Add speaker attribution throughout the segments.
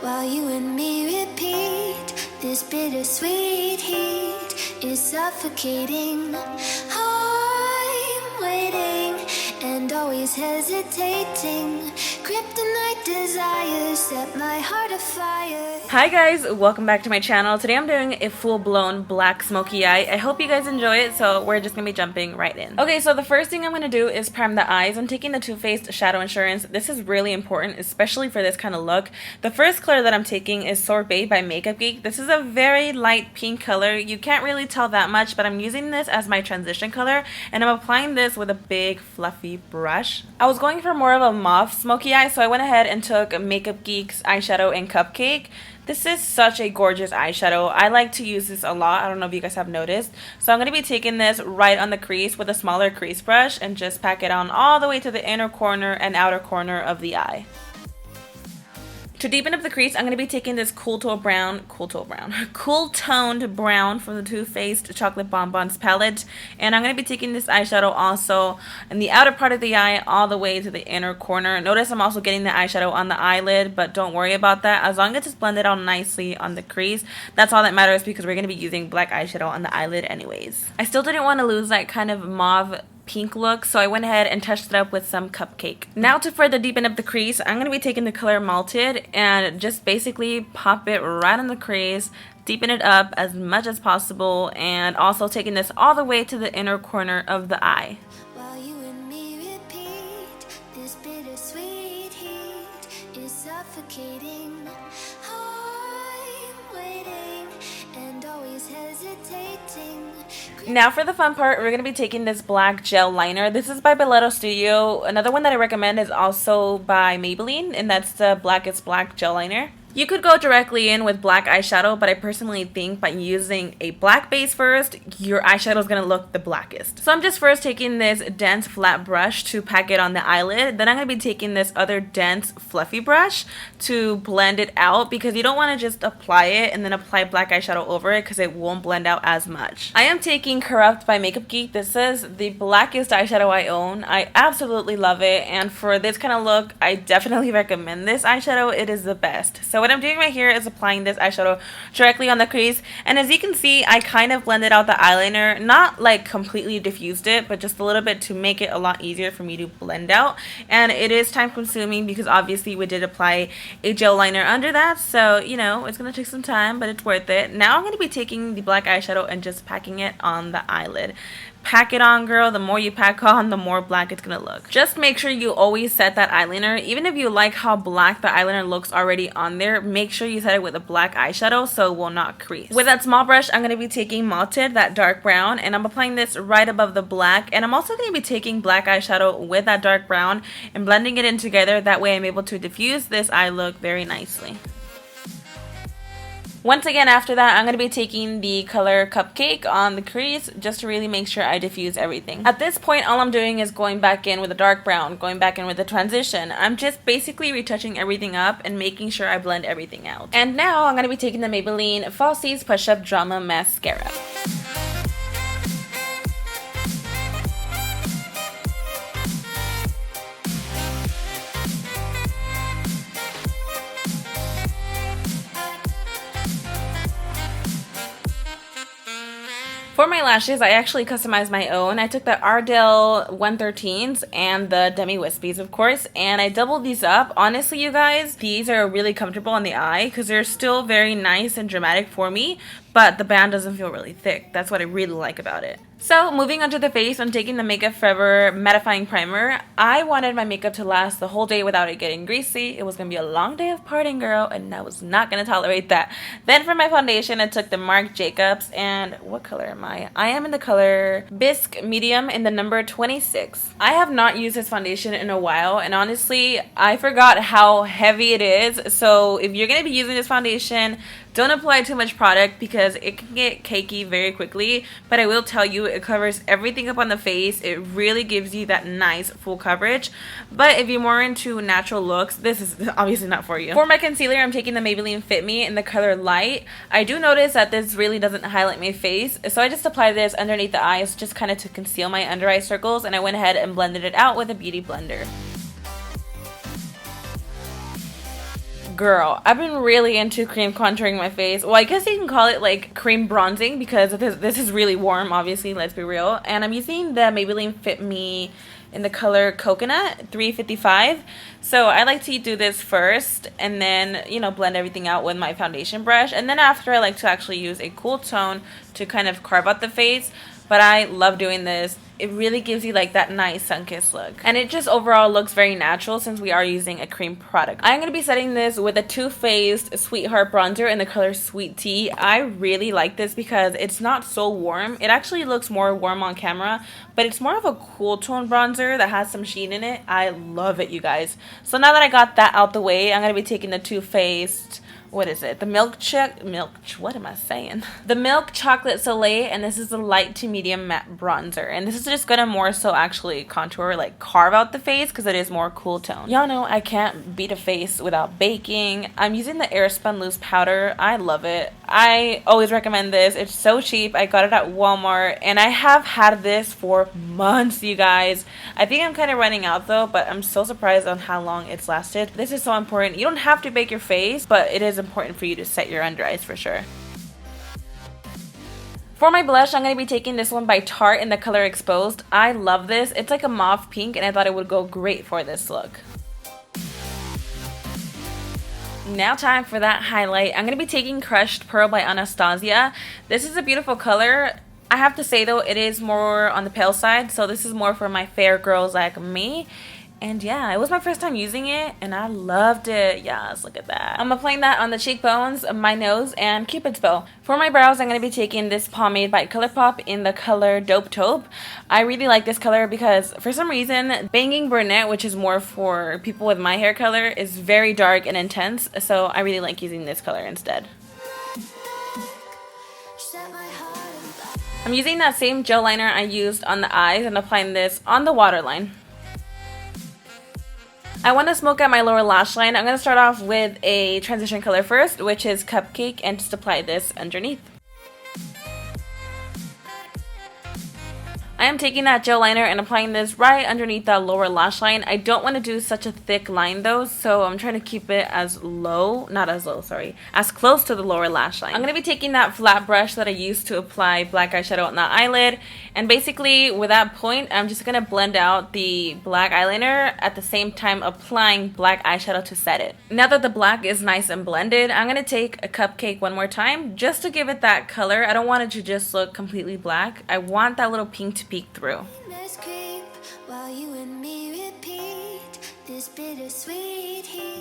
Speaker 1: while you and me repeat. This bittersweet heat is suffocating. I'm waiting and always hesitating. Kryptonite desires set my heart afire.
Speaker 2: Hi guys, welcome back to my channel. Today I'm doing a full-blown black smoky eye. I hope you guys enjoy it, so we're just gonna be jumping right in. Okay, so the first thing I'm gonna do is prime the eyes. I'm taking the Too Faced Shadow Insurance. This is really important, especially for this kind of look. The first color that I'm taking is Sorbet by Makeupgeek. This is a very light pink color. You can't really tell that much, but I'm using this as my transition color, and I'm applying this with a big fluffy brush. I was going for more of a mauve smoky eye, so I went ahead and took Makeupgeek's eyeshadow in Cupcake. This is such a gorgeous eyeshadow. I like to use this a lot. I don't know if you guys have noticed. So I'm going to be taking this right on the crease with a smaller crease brush and just pack it on all the way to the inner corner and outer corner of the eye. To deepen up the crease, I'm going to be taking this cool toned brown from the Too Faced Chocolate Bonbons palette. And I'm going to be taking this eyeshadow also in the outer part of the eye all the way to the inner corner. Notice I'm also getting the eyeshadow on the eyelid, but don't worry about that. As long as it's blended out nicely on the crease, that's all that matters because we're going to be using black eyeshadow on the eyelid anyways. I still didn't want to lose that kind of mauve pink look, so I went ahead and touched it up with some Cupcake. Now to further deepen up the crease, I'm going to be taking the color Malted and just basically pop it right on the crease, deepen it up as much as possible, and also taking this all the way to the inner corner of the eye.
Speaker 1: While you and me repeat, this bittersweet heat is suffocating. I'm waiting and always hesitating.
Speaker 2: Now for the fun part, we're going to be taking this black gel liner. This is by Belletto Studio. Another one that I recommend is also by Maybelline, and that's the Blackest Black gel liner. You could go directly in with black eyeshadow, but I personally think by using a black base first, your eyeshadow is going to look the blackest. So I'm just first taking this dense flat brush to pack it on the eyelid. Then I'm going to be taking this other dense fluffy brush to blend it out because you don't want to just apply it and then apply black eyeshadow over it because it won't blend out as much. I am taking Corrupt by Makeupgeek. This is the blackest eyeshadow I own. I absolutely love it, and for this kind of look, I definitely recommend this eyeshadow. It is the best. So what I'm doing right here is applying this eyeshadow directly on the crease, and as you can see, I kind of blended out the eyeliner, not like completely diffused it, but just a little bit to make it a lot easier for me to blend out. And it is time consuming because obviously we did apply a gel liner under that, so you know it's gonna take some time, but it's worth it. Now I'm going to be taking the black eyeshadow and just packing it on the eyelid. Pack it on, girl. The more you pack on, the more black it's gonna look. Just make sure you always set that eyeliner. Even if you like how black the eyeliner looks already on there, make sure you set it with a black eyeshadow so it will not crease. With that small brush, I'm gonna be taking Malted, that dark brown, and I'm applying this right above the black. And I'm also gonna be taking black eyeshadow with that dark brown and blending it in together. That way I'm able to diffuse this eye look very nicely. Once again, after that, I'm going to be taking the color Cupcake on the crease just to really make sure I diffuse everything. At this point, all I'm doing is going back in with a dark brown, going back in with a transition. I'm just basically retouching everything up and making sure I blend everything out. And now I'm going to be taking the Maybelline Falsies Push Up Drama Mascara. For my lashes, I actually customized my own. I took the Ardell 113s and the Demi Wispies, of course, and I doubled these up. Honestly, you guys, these are really comfortable on the eye because they're still very nice and dramatic for me, but the band doesn't feel really thick. That's what I really like about it. So moving on to the face, I'm taking the Makeup Forever Mattifying Primer. I wanted my makeup to last the whole day without it getting greasy. It was going to be a long day of partying, girl, and I was not going to tolerate that. Then for my foundation, I took the Marc Jacobs, and what color am I? I am in the color Bisque Medium in the number 26. I have not used this foundation in a while, and honestly, I forgot how heavy it is. So if you're going to be using this foundation, don't apply too much product because it can get cakey very quickly, but I will tell you it covers everything up on the face. It really gives you that nice full coverage. But if you're more into natural looks, this is obviously not for you. For my concealer, I'm taking the Maybelline Fit Me in the color Light. I do notice that this really doesn't highlight my face, so I just applied this underneath the eyes just kind of to conceal my under eye circles, and I went ahead and blended it out with a beauty blender. Girl, I've been really into cream contouring my face. Well, I guess you can call it like cream bronzing because this is really warm, obviously, let's be real. And I'm using the Maybelline Fit Me in the color Coconut 355. So I like to do this first and then, you know, blend everything out with my foundation brush. And then after, I like to actually use a cool tone to kind of carve out the face. But I love doing this. It really gives you like that nice sun-kissed look. And it just overall looks very natural since we are using a cream product. I'm going to be setting this with a Too Faced Sweetheart Bronzer in the color Sweet Tea. I really like this because it's not so warm. It actually looks more warm on camera, but it's more of a cool tone bronzer that has some sheen in it. I love it, you guys. So now that I got that out the way, I'm going to be taking the Too Faced... what is it? The what am I saying? The Milk Chocolate Soleil, and this is a light to medium matte bronzer. And this is just gonna more so actually contour, like carve out the face because it is more cool tone. Y'all know I can't beat a face without baking. I'm using the Airspun Loose Powder. I love it. I always recommend this. It's so cheap. I got it at Walmart, and I have had this for months, you guys. I think I'm kind of running out though, but I'm so surprised on how long it's lasted. This is so important. You don't have to bake your face, but it is important for you to set your under eyes for sure. For my blush, I'm going to be taking this one by Tarte in the color Exposed. I love this. It's like a mauve pink, and I thought it would go great for this look. Now time for that highlight. I'm going to be taking Crushed Pearl by Anastasia. This is a beautiful color. I have to say though, it is more on the pale side, so this is more for my fair girls like me. And yeah, it was my first time using it, and I loved it. Yes, look at that. I'm applying that on the cheekbones, my nose, and Cupid's bow. For my brows, I'm going to be taking this pomade by Colourpop in the color Dope Taupe. I really like this color because for some reason, Banging Brunette, which is more for people with my hair color, is very dark and intense. So I really like using this color instead. I'm using that same gel liner I used on the eyes and applying this on the waterline. I want to smoke out my lower lash line. I'm going to start off with a transition color first, which is Cupcake, and just apply this underneath. I am taking that gel liner and applying this right underneath that lower lash line. I don't want to do such a thick line though, so I'm trying to keep it as as close to the lower lash line. I'm going to be taking that flat brush that I used to apply black eyeshadow on the eyelid, and basically with that point, I'm just going to blend out the black eyeliner at the same time applying black eyeshadow to set it. Now that the black is nice and blended, I'm going to take a Cupcake one more time just to give it that color. I don't want it to just look completely black. I want that little pink to peek through.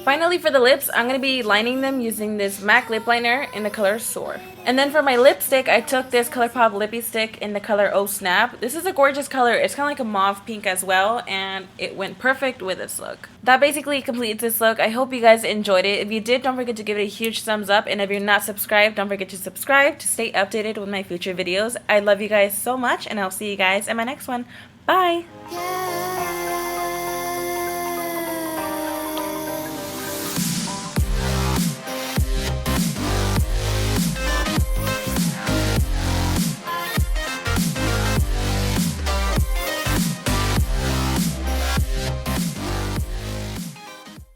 Speaker 2: Finally, for the lips, I'm going to be lining them using this MAC lip liner in the color Soar. And then for my lipstick, I took this Colourpop lippy stick in the color Oh Snap. This is a gorgeous color. It's kind of like a mauve pink as well, and it went perfect with this look. That basically completes this look. I hope you guys enjoyed it. If you did, don't forget to give it a huge thumbs up, and if you're not subscribed, don't forget to subscribe to stay updated with my future videos. I love you guys so much, and I'll see you guys in my next one. Bye!
Speaker 1: Yeah.